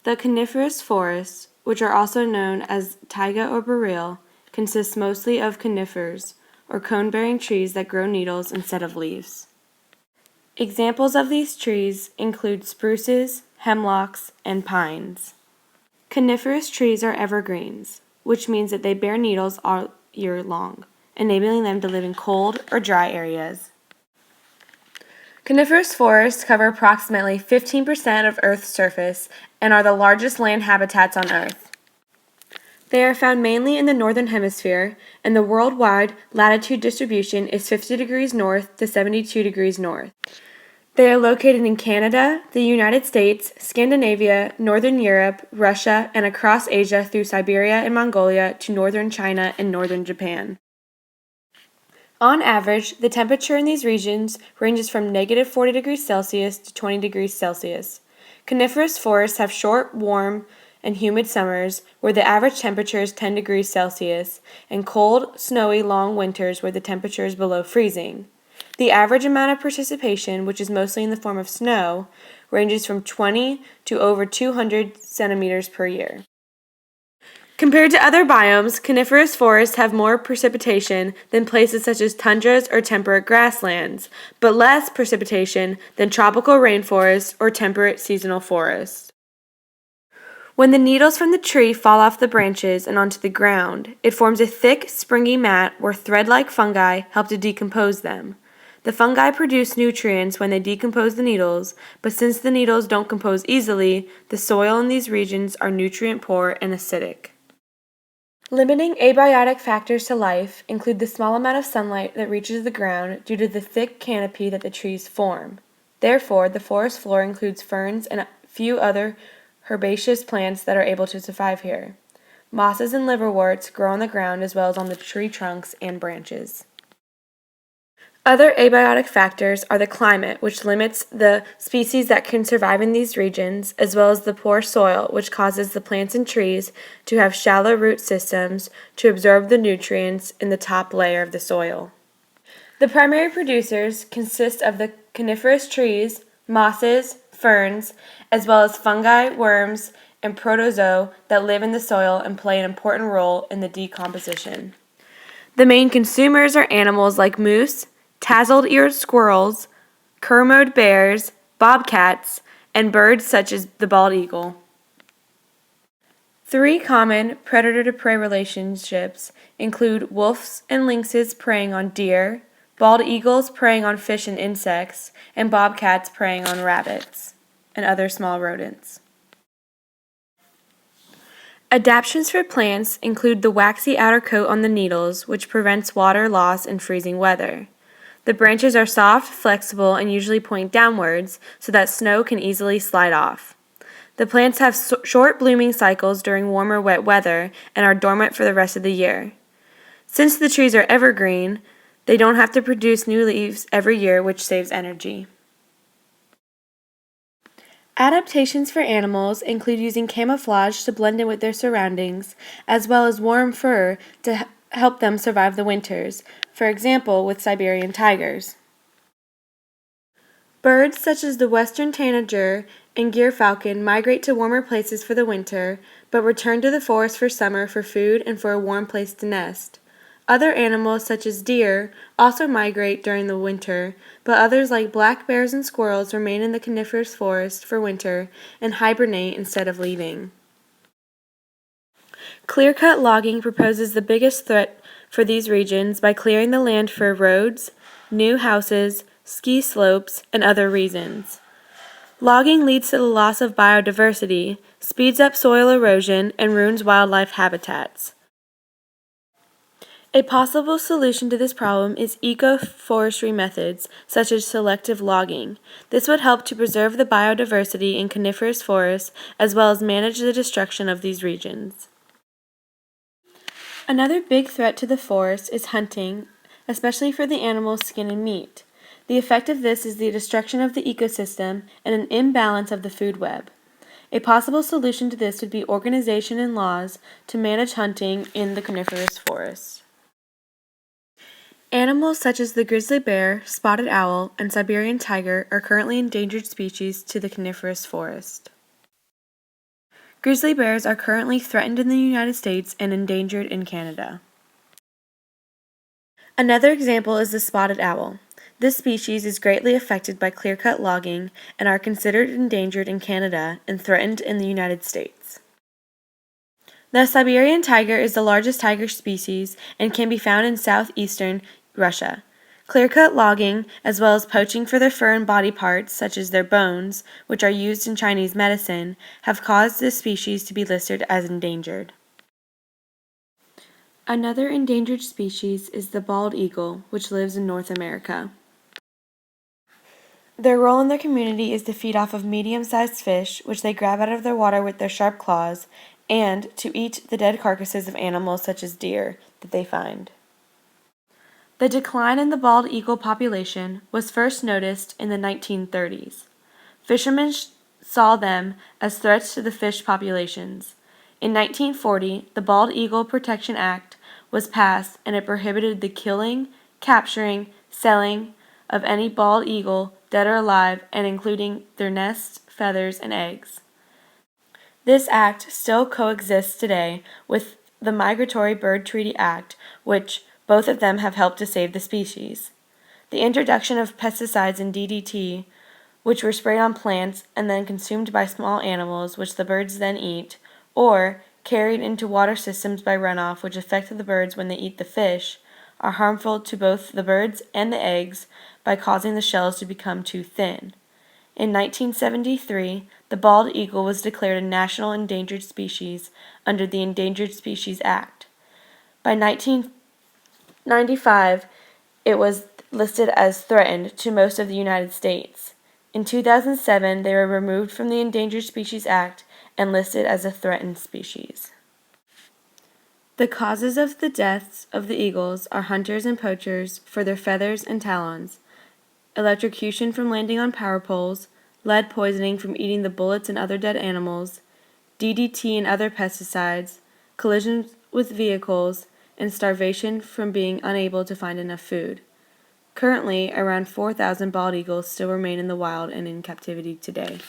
The coniferous forests, which are also known as taiga or boreal, consist mostly of conifers, or cone-bearing trees that grow needles instead of leaves. Examples of these trees include spruces, hemlocks, and pines. Coniferous trees are evergreens, which means that they bear needles all year long, enabling them to live in cold or dry areas. Coniferous forests cover approximately 15% of Earth's surface and are the largest land habitats on Earth. They are found mainly in the northern hemisphere, and the worldwide latitude distribution is 50 degrees north to 72 degrees north. They are located in Canada, the United States, Scandinavia, Northern Europe, Russia, and across Asia through Siberia and Mongolia to northern China and northern Japan. On average, the temperature in these regions ranges from -40 degrees Celsius to 20 degrees Celsius. Coniferous forests have short, warm, and humid summers where the average temperature is 10 degrees Celsius, and cold, snowy, long winters where the temperature is below freezing. The average amount of precipitation, which is mostly in the form of snow, ranges from 20 to over 200 centimeters per year. Compared to other biomes, coniferous forests have more precipitation than places such as tundras or temperate grasslands, but less precipitation than tropical rainforests or temperate seasonal forests. When the needles from the tree fall off the branches and onto the ground, it forms a thick, springy mat where thread-like fungi help to decompose them. The fungi produce nutrients when they decompose the needles, but since the needles don't compose easily, the soil in these regions are nutrient poor and acidic. Limiting abiotic factors to life include the small amount of sunlight that reaches the ground due to the thick canopy that the trees form. Therefore, the forest floor includes ferns and a few other herbaceous plants that are able to survive here. Mosses and liverworts grow on the ground as well as on the tree trunks and branches. Other abiotic factors are the climate, which limits the species that can survive in these regions, as well as the poor soil, which causes the plants and trees to have shallow root systems to absorb the nutrients in the top layer of the soil. The primary producers consist of the coniferous trees, mosses, ferns, as well as fungi, worms, and protozoa that live in the soil and play an important role in the decomposition. The main consumers are animals like moose, tassel-eared squirrels, Kermode bears, bobcats, and birds such as the bald eagle. 3 common predator-to-prey relationships include wolves and lynxes preying on deer, bald eagles preying on fish and insects, and bobcats preying on rabbits and other small rodents. Adaptations for plants include the waxy outer coat on the needles, which prevents water loss in freezing weather. The branches are soft, flexible, and usually point downwards so that snow can easily slide off. The plants have short blooming cycles during warmer, wet weather and are dormant for the rest of the year. Since the trees are evergreen, they don't have to produce new leaves every year, which saves energy. Adaptations for animals include using camouflage to blend in with their surroundings, as well as warm fur to help them survive the winters, for example with Siberian tigers. Birds such as the western tanager and gyrfalcon migrate to warmer places for the winter, but return to the forest for summer for food and for a warm place to nest. Other animals such as deer also migrate during the winter, but others like black bears and squirrels remain in the coniferous forest for winter and hibernate instead of leaving. Clear-cut logging proposes the biggest threat for these regions by clearing the land for roads, new houses, ski slopes, and other reasons. Logging leads to the loss of biodiversity, speeds up soil erosion, and ruins wildlife habitats. A possible solution to this problem is ecoforestry methods, such as selective logging. This would help to preserve the biodiversity in coniferous forests as well as manage the destruction of these regions. Another big threat to the forest is hunting, especially for the animal's skin and meat. The effect of this is the destruction of the ecosystem and an imbalance of the food web. A possible solution to this would be organization and laws to manage hunting in the coniferous forest. Animals such as the grizzly bear, spotted owl, and Siberian tiger are currently endangered species to the coniferous forest. Grizzly bears are currently threatened in the United States and endangered in Canada. Another example is the spotted owl. This species is greatly affected by clear-cut logging and are considered endangered in Canada and threatened in the United States. The Siberian tiger is the largest tiger species and can be found in southeastern Russia. Clear-cut logging, as well as poaching for their fur and body parts, such as their bones, which are used in Chinese medicine, have caused this species to be listed as endangered. Another endangered species is the bald eagle, which lives in North America. Their role in their community is to feed off of medium-sized fish, which they grab out of the water with their sharp claws, and to eat the dead carcasses of animals such as deer that they find. The decline in the bald eagle population was first noticed in the 1930s. Fishermen saw them as threats to the fish populations. In 1940, the Bald Eagle Protection Act was passed and it prohibited the killing, capturing, selling of any bald eagle, dead or alive, and including their nests, feathers, and eggs. This act still coexists today with the Migratory Bird Treaty Act, which both of them have helped to save the species. The introduction of pesticides and DDT, which were sprayed on plants and then consumed by small animals, which the birds then eat, or carried into water systems by runoff, which affect the birds when they eat the fish, are harmful to both the birds and the eggs by causing the shells to become too thin. In 1973, the bald eagle was declared a national endangered species under the Endangered Species Act. By 1995, it was listed as threatened to most of the United States. In 2007, they were removed from the Endangered Species Act and listed as a threatened species. The causes of the deaths of the eagles are hunters and poachers for their feathers and talons, electrocution from landing on power poles, lead poisoning from eating the bullets and other dead animals, DDT and other pesticides, collisions with vehicles, and starvation from being unable to find enough food. Currently, around 4,000 bald eagles still remain in the wild and in captivity today.